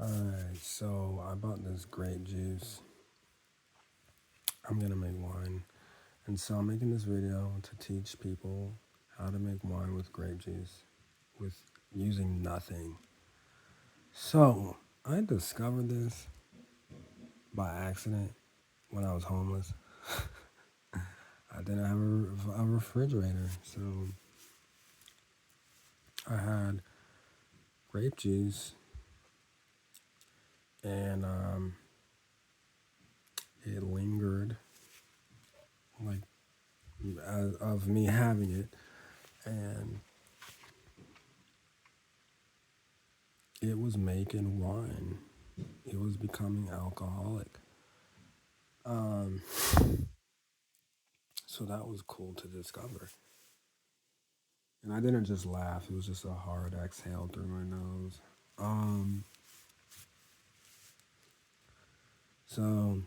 Alright, so I bought this grape juice. I'm gonna make wine. And so I'm making this video to teach people how to make wine with grape juice with using nothing. So I discovered this by accident when I was homeless. I didn't have a refrigerator, so I had grape juice and it lingered like of me having it, and it was making wine. It was becoming alcoholic. So that was cool to discover. And I didn't just laugh, it was just a hard exhale through my nose. So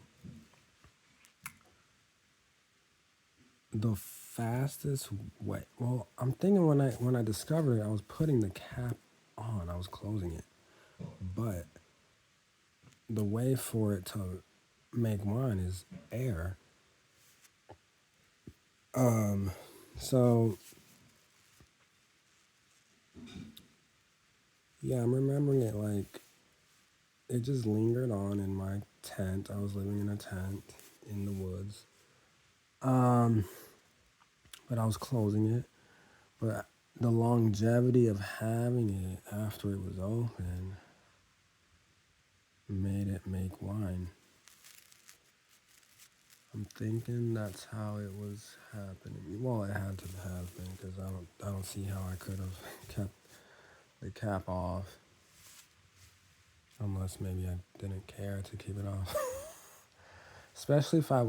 the fastest way, well, I'm thinking when I discovered it, I was putting the cap on, I was closing it. But the way for it to make wine is air. So yeah, I'm remembering it like it just lingered on in my tent. I was living in a tent in the woods. But I was closing it. But the longevity of having it after it was open made it make wine. I'm thinking that's how it was happening. Well, it had to have been because I don't see how I could have kept the cap off, unless maybe I didn't care to keep it off. Especially if I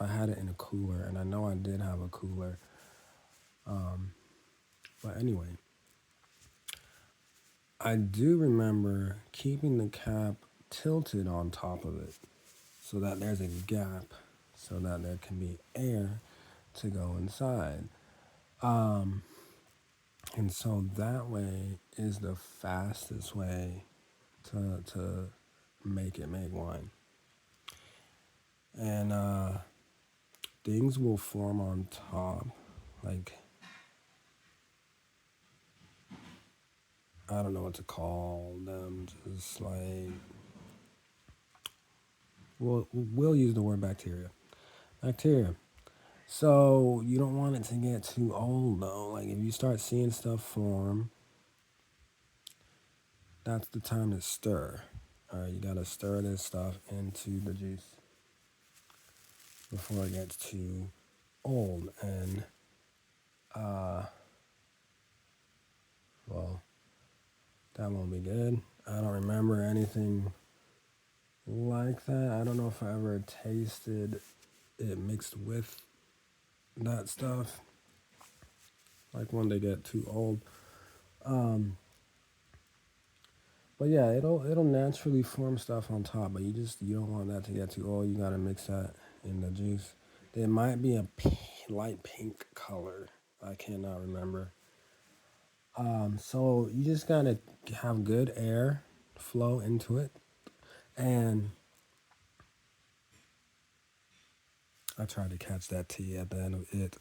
had it in a cooler, and I know I did have a cooler. But anyway, I do remember keeping the cap tilted on top of it so that there's a gap so that there can be air to go inside. And so that way is the fastest way to make wine. And things will form on top, like, I don't know what to call them, just like, we'll use the word bacteria. Bacteria. So you don't want it to get too old though. Like if you start seeing stuff form, that's the time to stir. Alright, you gotta stir this stuff into the juice before it gets too old. And well, that won't be good. I don't remember anything like that. I don't know if I ever tasted it mixed with that stuff, like when they get too old. But yeah, it'll naturally form stuff on top, but you don't want that to get too old. You gotta mix that in the juice. There might be a light pink color. I cannot remember. So you just gotta have good air flow into it, and I tried to catch that T at the end of it.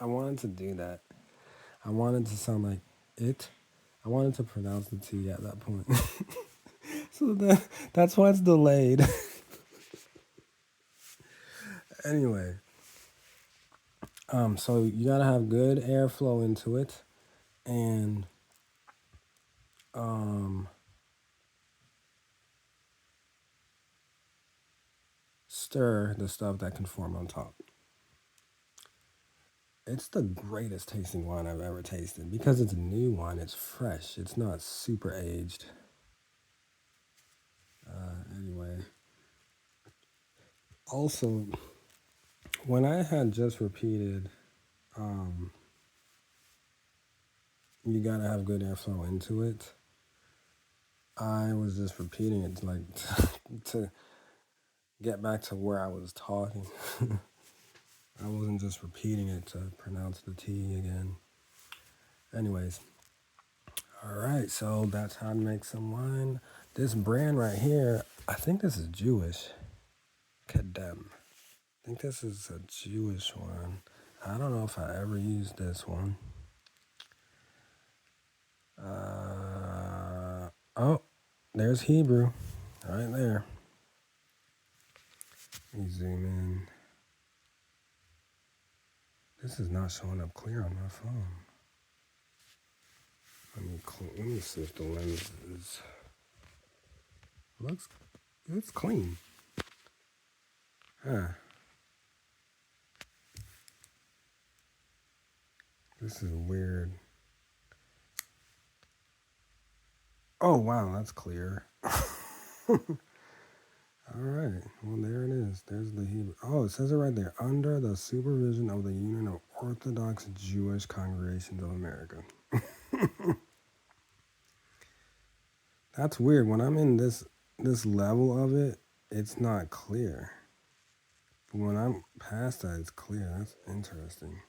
I wanted to do that. I wanted to sound like it. I wanted to pronounce the T at that point. So that's why it's delayed. Anyway, so you gotta have good airflow into it, and stir the stuff that can form on top. It's the greatest tasting wine I've ever tasted because it's a new wine. It's fresh. It's not super aged. Anyway, also, when I had just repeated, you gotta have good airflow into it, I was just repeating it like to get back to where I was talking. I wasn't just repeating it to pronounce the T again. Anyways, all right, so that's how to make some wine. This brand right here, I think this is Jewish. Kedem. I think this is a Jewish one. I don't know if I ever used this one. Oh, there's Hebrew right there. Let me zoom in. This is not showing up clear on my phone. Let me see if the lens is. It's clean. Huh. This is weird. Oh, wow, that's clear. All right. Well, there it is. There's the Hebrew. Oh, it says it right there. Under the supervision of the Union of Orthodox Jewish Congregations of America. That's weird. When I'm in this level of it, it's not clear. But when I'm past that, it's clear. That's interesting.